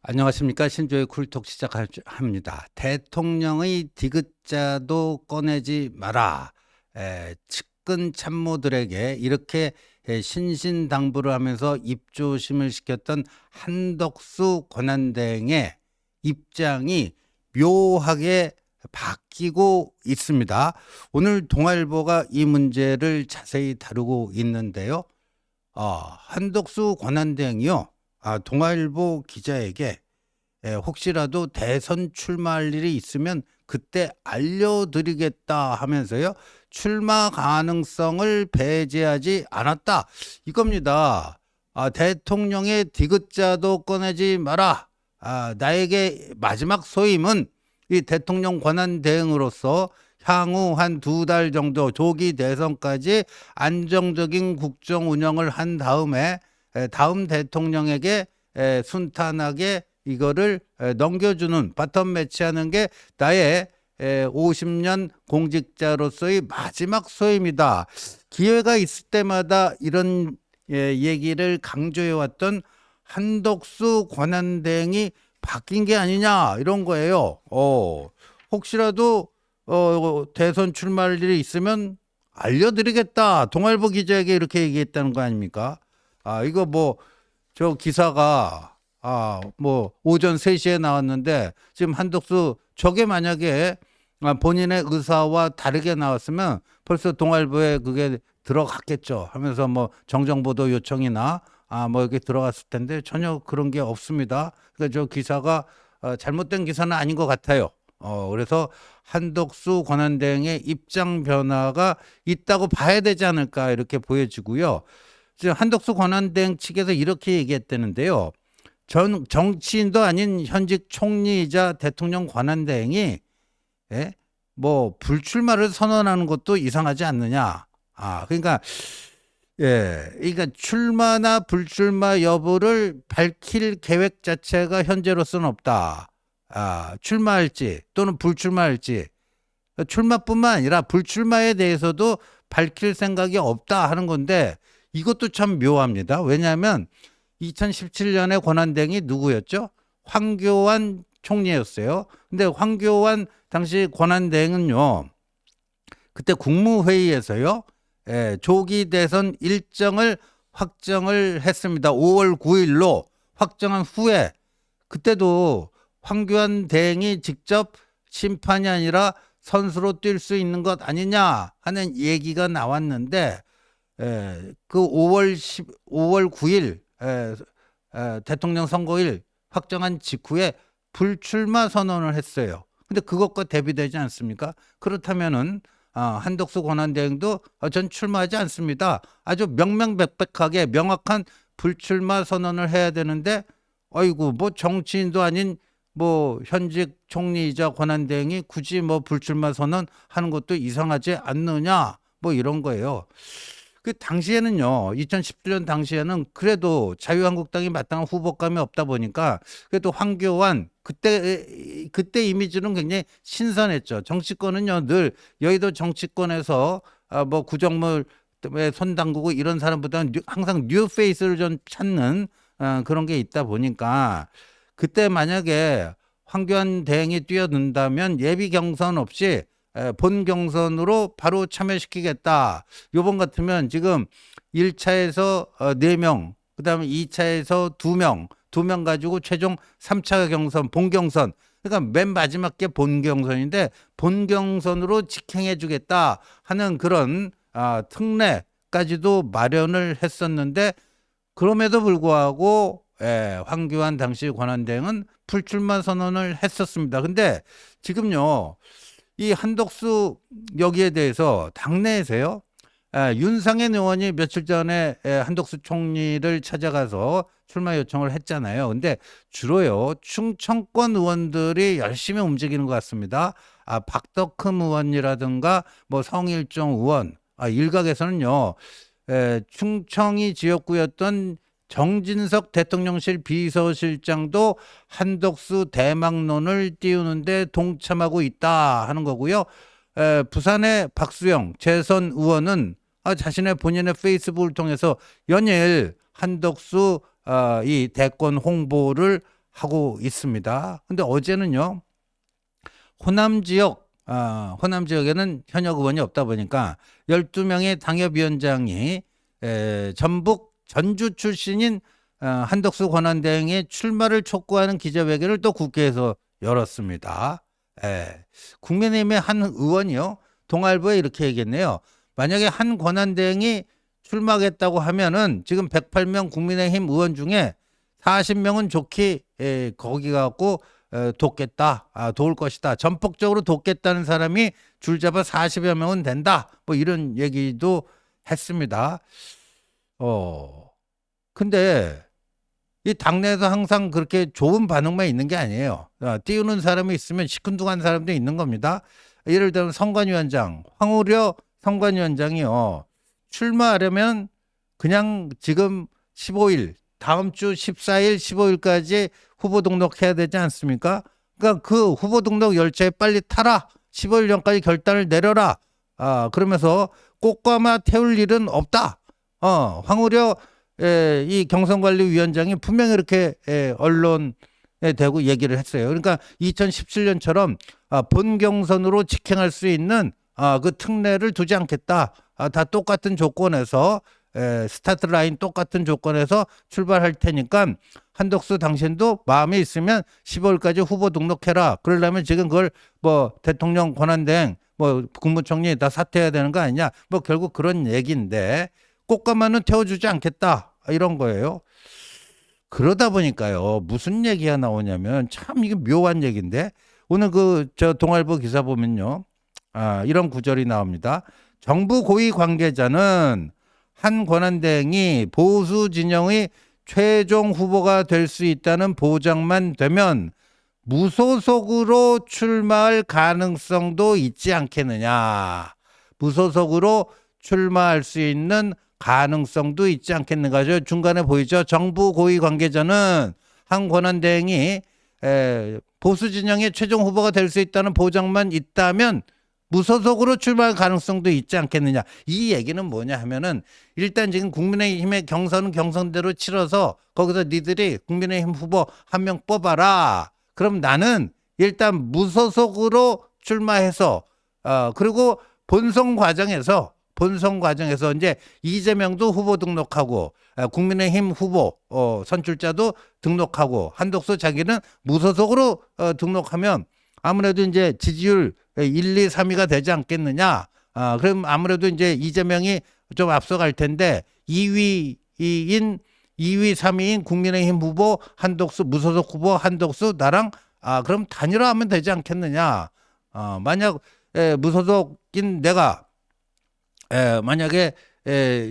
안녕하십니까. 신조의 쿨톡 시작합니다. 대통령의 디귿자도 꺼내지 마라. 측근 참모들에게 이렇게 신신당부를 하면서 입조심을 시켰던 한덕수 권한대행의 입장이 묘하게 바뀌고 있습니다. 오늘 동아일보가 이 문제를 자세히 다루고 있는데요. 한덕수 권한대행이요. 동아일보 기자에게 혹시라도 대선 출마할 일이 있으면 그때 알려드리겠다 하면서요. 출마 가능성을 배제하지 않았다. 이겁니다. 대통령의 디귿자도 꺼내지 마라. 나에게 마지막 소임은 이 대통령 권한 대행으로서 향후 한 2달 정도 조기 대선까지 안정적인 국정 운영을 한 다음에 다음 대통령에게 순탄하게 이거를 넘겨주는 바톤 매치하는 게 나의 50년 공직자로서의 마지막 소임이다. 기회가 있을 때마다 이런 얘기를 강조해왔던 한덕수 권한대행이 바뀐 게 아니냐 이런 거예요. 혹시라도 대선 출마할 일이 있으면 알려드리겠다. 동아일보 기자에게 이렇게 얘기했다는 거 아닙니까? 이거 뭐 저 기사가 뭐 오전 3시에 나왔는데 지금 한덕수 저게 만약에 본인의 의사와 다르게 나왔으면 벌써 동아일보에 그게 들어갔겠죠. 하면서 뭐 정정보도 요청이나 뭐 이렇게 들어갔을 텐데 전혀 그런 게 없습니다. 그러니까 저 기사가 잘못된 기사는 아닌 것 같아요. 그래서 한덕수 권한대행의 입장 변화가 있다고 봐야 되지 않을까 이렇게 보여지고요. 지금 한덕수 권한대행 측에서 이렇게 얘기했다는데요. 정치인도 아닌 현직 총리이자 대통령 권한대행이 뭐 불출마를 선언하는 것도 이상하지 않느냐. 그러니까 그러니까 출마나 불출마 여부를 밝힐 계획 자체가 현재로서는 없다. 출마할지 또는 불출마할지 출마뿐만 아니라 불출마에 대해서도 밝힐 생각이 없다 하는 건데 이것도 참 묘합니다. 왜냐하면 2017년에 권한대행이 누구였죠? 황교안 총리였어요. 근데 황교안 당시 권한대행은요. 그때 국무회의에서요. 조기 대선 일정을 확정을 했습니다. 5월 9일로 확정한 후에 그때도 황교안 대행이 직접 심판이 아니라 선수로 뛸 수 있는 것 아니냐 하는 얘기가 나왔는데 그 5월 9일 대통령 선거일 확정한 직후에 불출마 선언을 했어요. 근데 그것과 대비되지 않습니까? 그렇다면은 한덕수 권한대행도 전 출마하지 않습니다. 아주 명명백백하게 명확한 불출마 선언을 해야 되는데 아이고 뭐 정치인도 아닌 뭐 현직 총리이자 권한대행이 굳이 뭐 불출마 선언하는 것도 이상하지 않느냐 뭐 이런 거예요. 그 당시에는요, 2017년 당시에는 그래도 자유한국당이 마땅한 후보감이 없다 보니까 그래도 황교안 그때 이미지는 굉장히 신선했죠. 정치권은요 늘 여의도 정치권에서 뭐 구정물에 손 담그고 이런 사람보다는 항상 뉴페이스를 좀 찾는 그런 게 있다 보니까 그때 만약에 황교안 대행이 뛰어든다면 예비 경선 없이 본 경선으로 바로 참여시키겠다. 요번 같으면 지금 1차에서 4명, 그 다음에 2차에서 2명, 2명 가지고 최종 3차 경선, 본 경선. 그러니까 맨 마지막 게 본 경선인데 본 경선으로 직행해 주겠다 하는 그런 특례까지도 마련을 했었는데 그럼에도 불구하고 황교안 당시 권한대행은 불출마 선언을 했었습니다. 근데 지금요. 이 한덕수 여기에 대해서 당내에서요. 윤상현 의원이 며칠 전에 한덕수 총리를 찾아가서 출마 요청을 했잖아요. 근데 주로요. 충청권 의원들이 열심히 움직이는 것 같습니다. 박덕흠 의원이라든가 뭐 성일종 의원 일각에서는요. 충청이 지역구였던 정진석 대통령실 비서실장도 한덕수 대망론을 띄우는데 동참하고 있다 하는 거고요. 부산의 박수영 재선 의원은 자신의 본인의 페이스북을 통해서 연일 한덕수 이 대권 홍보를 하고 있습니다. 근데 어제는요, 호남 지역에는 현역 의원이 없다 보니까 12명의 당협위원장이 전북 전주 출신인 한덕수 권한대행의 출마를 촉구하는 기자회견을 또 국회에서 열었습니다. 국민의힘의 한 의원이요, 동아일보에 이렇게 얘기했네요. 만약에 한 권한대행이 출마하겠다고 하면은 지금 108명 국민의힘 의원 중에 40명은 좋게 거기 갖고 돕겠다, 도울 것이다. 전폭적으로 돕겠다는 사람이 줄잡아 40여 명은 된다. 뭐 이런 얘기도 했습니다. 근데 이 당내에서 항상 그렇게 좋은 반응만 있는 게 아니에요. 띄우는 사람이 있으면 시큰둥한 사람도 있는 겁니다. 예를 들면 선관위원장, 황우려 선관위원장이요, 출마하려면 그냥 지금 15일, 다음 주 14일, 15일까지 후보 등록해야 되지 않습니까? 그러니까 그 후보 등록 열차에 빨리 타라. 15일 전까지 결단을 내려라. 그러면서 꽃가마 태울 일은 없다. 황우려 이 경선관리위원장이 분명히 이렇게 언론에 대고 얘기를 했어요. 그러니까 2017년처럼 본 경선으로 직행할 수 있는 그 특례를 두지 않겠다. 다 똑같은 조건에서 스타트 라인 똑같은 조건에서 출발할 테니까 한덕수 당신도 마음에 있으면 15일까지 후보 등록해라. 그러려면 지금 그걸 뭐 대통령 권한대행 뭐 국무총리 다 사퇴해야 되는 거 아니냐. 뭐 결국 그런 얘기인데 꽃가마는 태워주지 않겠다. 이런 거예요. 그러다 보니까요, 무슨 얘기가 나오냐면 참 이게 묘한 얘기인데, 오늘 저 동아일보 기사 보면요, 이런 구절이 나옵니다. 정부 고위 관계자는 한 권한대행이 보수 진영의 최종 후보가 될 수 있다는 보장만 되면 무소속으로 출마할 가능성도 있지 않겠느냐. 무소속으로 출마할 수 있는 가능성도 있지 않겠는가. 중간에 보이죠. 정부 고위 관계자는 한 권한대행이 보수 진영의 최종 후보가 될 수 있다는 보장만 있다면 무소속으로 출마할 가능성도 있지 않겠느냐. 이 얘기는 뭐냐 하면은, 일단 지금 국민의힘의 경선은 경선대로 치러서 거기서 니들이 국민의힘 후보 한 명 뽑아라. 그럼 나는 일단 무소속으로 출마해서 그리고 본선 과정에서 이제 이재명도 후보 등록하고 국민의힘 후보 선출자도 등록하고 한덕수 자기는 무소속으로 등록하면 아무래도 이제 지지율 1, 2, 3위가 되지 않겠느냐. 그럼 아무래도 이제 이재명이 좀 앞서갈 텐데 2위, 3위인 국민의힘 후보 한덕수, 무소속 후보 한덕수, 나랑 그럼 단일화하면 되지 않겠느냐. 만약 무소속인 내가 만약에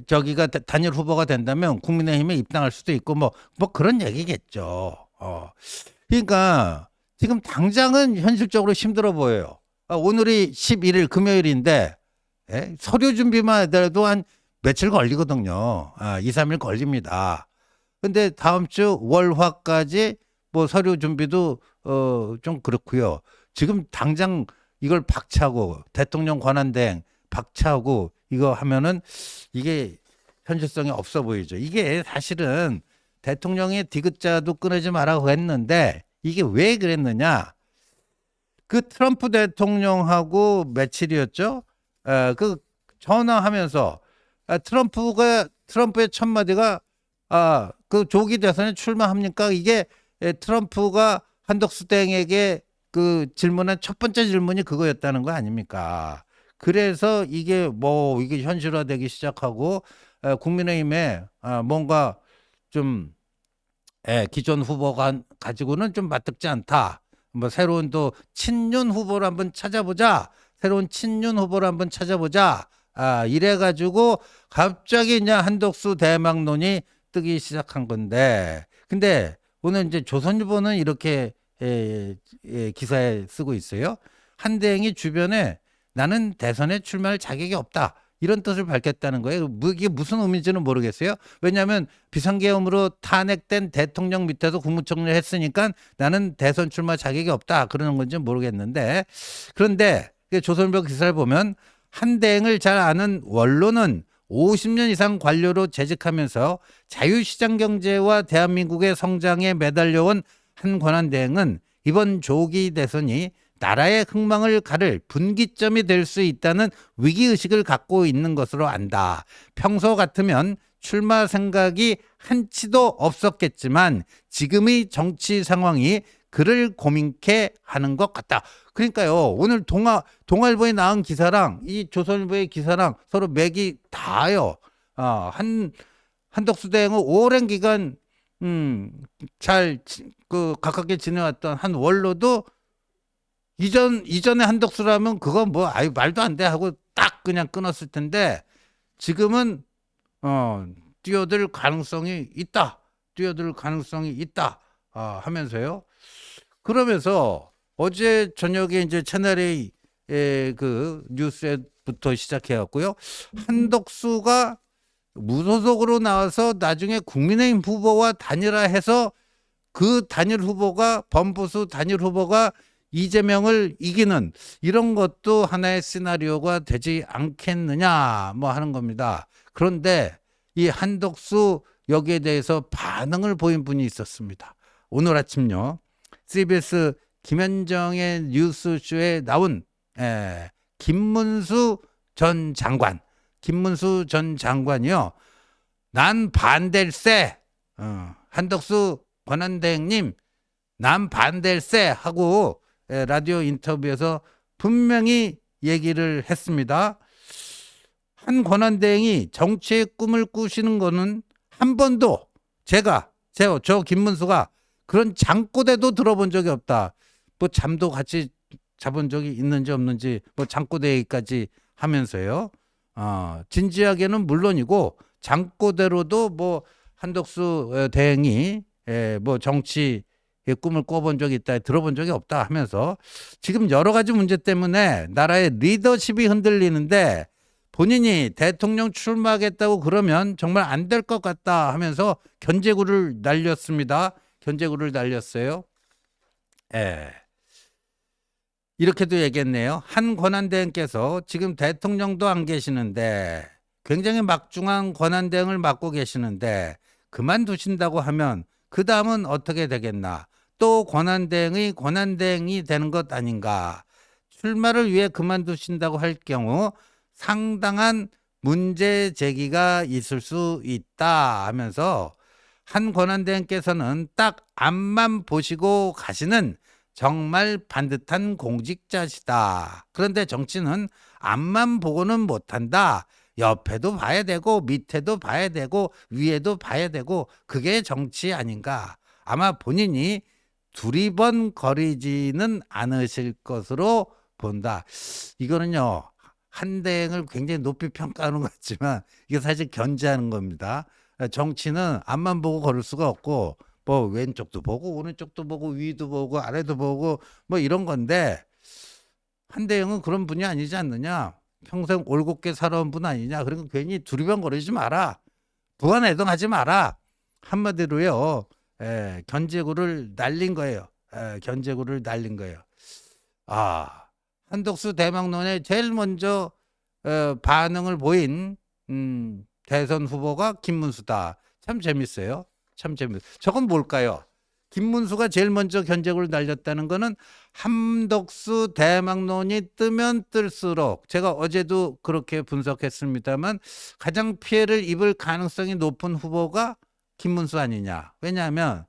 저기가 단일 후보가 된다면 국민의힘에 입당할 수도 있고 뭐 그런 얘기겠죠. 그러니까 지금 당장은 현실적으로 힘들어 보여요. 오늘이 11일 금요일인데 서류 준비만 하더라도 한 며칠 걸리거든요. 2, 3일 걸립니다. 근데 다음 주 월화까지 뭐 서류 준비도 좀 그렇고요. 지금 당장 이걸 박차고 대통령 권한대행 박차고 이거 하면은 이게 현실성이 없어 보이죠. 이게 사실은 대통령의 디귿자도 끊어지 말라고 했는데 이게 왜 그랬느냐? 그 트럼프 대통령하고 며칠이었죠? 그 전화하면서 트럼프의 첫 마디가 그 조기 대선에 출마합니까? 이게 트럼프가 한덕수 대행에게 그 질문한 첫 번째 질문이 그거였다는 거 아닙니까? 그래서 이게 현실화되기 시작하고 국민의힘에 뭔가 좀 기존 후보가 가지고는 좀 맞듣지 않다. 뭐 새로운 또 친윤 후보를 한번 찾아보자. 이래가지고 갑자기 이제 한덕수 대망론이 뜨기 시작한 건데, 근데 오늘 이제 조선일보는 이렇게 기사에 쓰고 있어요. 한 대행이 주변에 나는 대선에 출마할 자격이 없다. 이런 뜻을 밝혔다는 거예요. 이게 무슨 의미인지는 모르겠어요. 왜냐하면 비상계엄으로 탄핵된 대통령 밑에서 국무총리를 했으니까 나는 대선 출마 자격이 없다. 그러는 건지 모르겠는데. 그런데 조선일보 기사를 보면 한대행을 잘 아는 원로는 50년 이상 관료로 재직하면서 자유시장 경제와 대한민국의 성장에 매달려온 한 권한대행은 이번 조기 대선이 나라의 흥망을 가를 분기점이 될 수 있다는 위기의식을 갖고 있는 것으로 안다. 평소 같으면 출마 생각이 한치도 없었겠지만 지금의 정치 상황이 그를 고민케 하는 것 같다. 그러니까요, 오늘 동아일보에 나온 기사랑 이 조선일보의 기사랑 서로 맥이 닿아요. 한덕수 대행은 오랜 기간 잘 가깝게 지내왔던 한 원로도 이전에 한덕수라면 그건 뭐 아유 말도 안 돼 하고 딱 그냥 끊었을 텐데 지금은 뛰어들 가능성이 있다. 뛰어들 가능성이 있다. 하면서요. 그러면서 어제 저녁에 이제 채널A 그 뉴스부터 시작해갖고요. 한덕수가 무소속으로 나와서 나중에 국민의힘 후보와 단일화해서 그 단일 후보가 범보수 단일 후보가 이재명을 이기는 이런 것도 하나의 시나리오가 되지 않겠느냐 뭐 하는 겁니다. 그런데 이 한덕수 여기에 대해서 반응을 보인 분이 있었습니다. 오늘 아침요. CBS 김현정의 뉴스쇼에 나온 김문수 전 장관이요. 난 반댈세 한덕수 권한대행님 난 반댈세 하고 라디오 인터뷰에서 분명히 얘기를 했습니다. 한 권한대행이 정치의 꿈을 꾸시는 거는 한 번도 저 김문수가 그런 잠꼬대도 들어본 적이 없다. 뭐 잠도 같이 자본 적이 있는지 없는지 뭐 잠꼬대 얘기까지 하면서요. 진지하게는 물론이고 잠꼬대로도 뭐 한덕수 대행이 뭐 정치의 꿈을 꿔본 적이 있다, 들어본 적이 없다 하면서 지금 여러 가지 문제 때문에 나라의 리더십이 흔들리는데 본인이 대통령 출마하겠다고 그러면 정말 안 될 것 같다 하면서 견제구를 날렸습니다. 견제구를 날렸어요. 이렇게도 얘기했네요. 한 권한대행께서 지금 대통령도 안 계시는데 굉장히 막중한 권한대행을 맡고 계시는데 그만두신다고 하면 그 다음은 어떻게 되겠나? 또 권한대행이 되는 것 아닌가? 출마를 위해 그만두신다고 할 경우 상당한 문제 제기가 있을 수 있다 하면서 한 권한대행께서는 딱 앞만 보시고 가시는 정말 반듯한 공직자시다. 그런데 정치는 앞만 보고는 못한다. 옆에도 봐야 되고 밑에도 봐야 되고 위에도 봐야 되고 그게 정치 아닌가. 아마 본인이 두리번거리지는 않으실 것으로 본다. 이거는요. 한대행을 굉장히 높이 평가하는 것 같지만 이게 사실 견제하는 겁니다. 정치는 앞만 보고 걸을 수가 없고 뭐 왼쪽도 보고 오른쪽도 보고 위도 보고 아래도 보고 뭐 이런 건데 한대행은 그런 분이 아니지 않느냐. 평생 올곧게 살아온 분 아니냐. 그러니까 괜히 두리번거리지 마라. 부안해동하지 마라. 한마디로요. 견제구를 날린 거예요. 견제구를 날린 거예요. 한덕수 대망론에 제일 먼저 반응을 보인 대선 후보가 김문수다. 참 재밌어요. 참 재밌어요. 저건 뭘까요? 김문수가 제일 먼저 견제구를 날렸다는 거는 한덕수 대망론이 뜨면 뜰수록 제가 어제도 그렇게 분석했습니다만 가장 피해를 입을 가능성이 높은 후보가 김문수 아니냐. 왜냐하면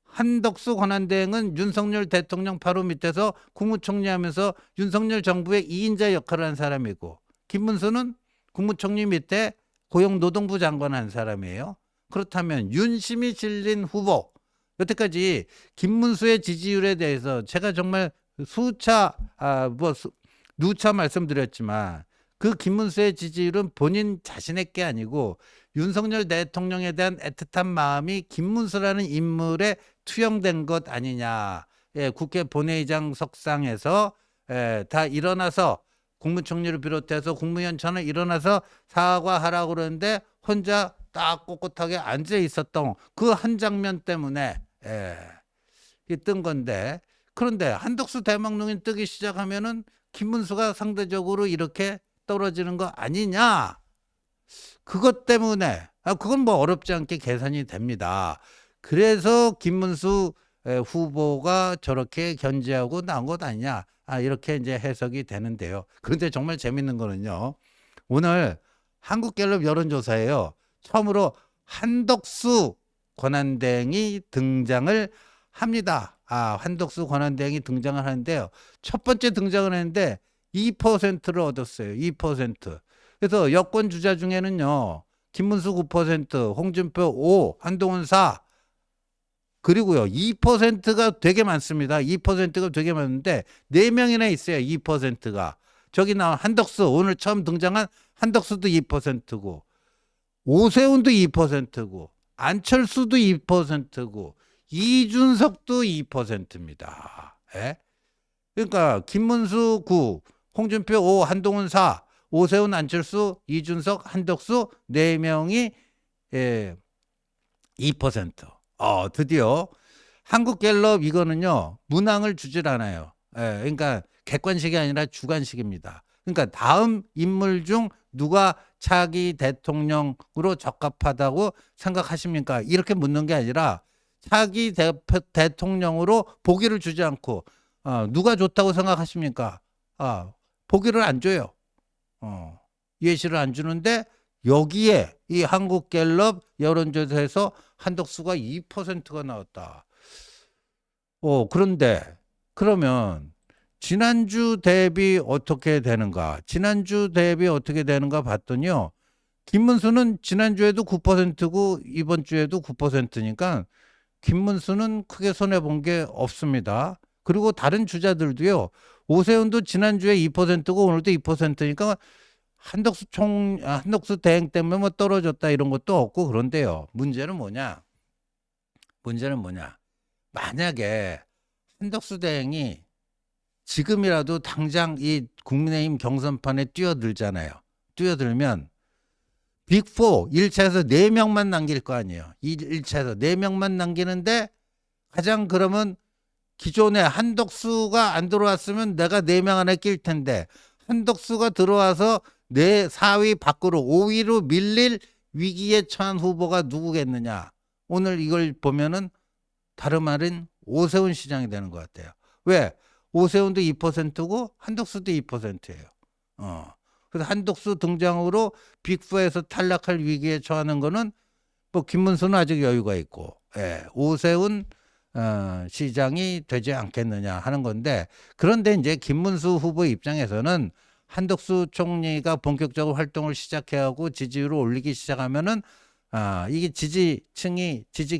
한덕수 권한대행은 윤석열 대통령 바로 밑에서 국무총리 하면서 윤석열 정부의 2인자 역할을 한 사람이고 김문수는 국무총리 밑에 고용노동부 장관 한 사람이에요. 그렇다면 윤심이 실린 후보 여태까지 김문수의 지지율에 대해서 제가 정말 누차 말씀드렸지만 그 김문수의 지지율은 본인 자신의 게 아니고 윤석열 대통령에 대한 애틋한 마음이 김문수라는 인물에 투영된 것 아니냐. 국회 본회의장 석상에서 다 일어나서 국무총리를 비롯해서 국무위원 전원 일어나서 사과하라고 그러는데 혼자 딱 꼿꼿하게 앉아 있었던 그 한 장면 때문에 뜬 건데 그런데 한덕수 대망론이 뜨기 시작하면은 김문수가 상대적으로 이렇게 떨어지는 거 아니냐. 그것 때문에 그건 뭐 어렵지 않게 계산이 됩니다. 그래서 김문수 후보가 저렇게 견제하고 나온 것 아니냐. 이렇게 이제 해석이 되는데요. 그런데 정말 재밌는 거는요. 오늘 한국갤럽 여론조사에요. 처음으로 한덕수 권한대행이 등장을 합니다. 한덕수 권한대행이 등장을 하는데요. 첫 번째 등장을 했는데 2%를 얻었어요. 2%. 그래서 여권 주자 중에는요. 김문수 9%, 홍준표 5, 한동훈 4, 그리고요. 2%가 되게 많습니다. 2%가 되게 많은데 4명이나 있어요. 2%가. 저기 나온 한덕수, 오늘 처음 등장한 한덕수도 2%고 오세훈도 2%고 안철수도 2%고 이준석도 2%입니다. 예? 그러니까 김문수 9, 홍준표 5, 한동훈 4, 오세훈, 안철수, 이준석, 한덕수 4명이 2%. 드디어 한국갤럽 이거는요. 문항을 주질 않아요. 그러니까 객관식이 아니라 주관식입니다. 그러니까 다음 인물 중 누가 차기 대통령으로 적합하다고 생각하십니까? 이렇게 묻는 게 아니라 차기 대통령으로 보기를 주지 않고 누가 좋다고 생각하십니까? 보기를 안 줘요. 예시를 안 주는데 여기에 이 한국갤럽 여론조사에서 한덕수가 2%가 나왔다. 그런데 그러면 지난주 대비 어떻게 되는가? 지난주 대비 어떻게 되는가 봤더니요. 김문수는 지난주에도 9%고 이번 주에도 9%니까 김문수는 크게 손해본 게 없습니다. 그리고 다른 주자들도요. 오세훈도 지난주에 2%고 오늘도 2%니까 한덕수 대행 때문에 뭐 떨어졌다 이런 것도 없고 그런데요. 문제는 뭐냐? 만약에 한덕수 대행이 지금이라도 당장 이 국민의힘 경선판에 뛰어들잖아요. 뛰어들면 빅4 1차에서 4명만 남길 거 아니에요. 1차에서 4명만 남기는데 가장 그러면 기존에 한덕수가 안 들어왔으면 내가 4명 안에 낄 텐데 한덕수가 들어와서 4위 밖으로 5위로 밀릴 위기에 처한 후보가 누구겠느냐. 오늘 이걸 보면은 다름 아닌 오세훈 시장이 되는 것 같아요. 왜? 오세훈도 2%고 한덕수도 2%예요. 그래서 한덕수 등장으로 빅4에서 탈락할 위기에 처하는 거는 뭐 김문수는 아직 여유가 있고 오세훈 시장이 되지 않겠느냐 하는 건데 그런데 이제 김문수 후보 입장에서는 한덕수 총리가 본격적으로 활동을 시작해하고 지지율을 올리기 시작하면은 이게 지지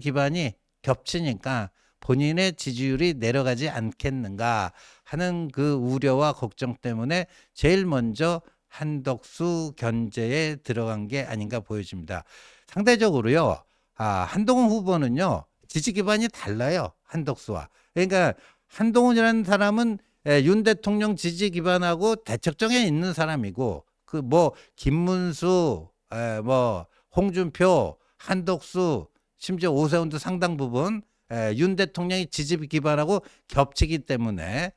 기반이 겹치니까 본인의 지지율이 내려가지 않겠는가 하는 그 우려와 걱정 때문에 제일 먼저 한덕수 견제에 들어간 게 아닌가 보여집니다. 상대적으로요. 한동훈 후보는요. 지지 기반이 달라요. 한덕수와. 그러니까 한동훈이라는 사람은 윤 대통령 지지 기반하고 대척점에 있는 사람이고 그 뭐 김문수, 뭐 홍준표, 한덕수, 심지어 오세훈도 상당 부분 윤 대통령이 지지 기반하고 겹치기 때문에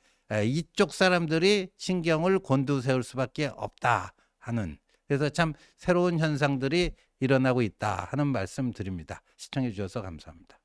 이쪽 사람들이 신경을 곤두세울 수밖에 없다 하는 그래서 참 새로운 현상들이 일어나고 있다 하는 말씀 드립니다. 시청해 주셔서 감사합니다.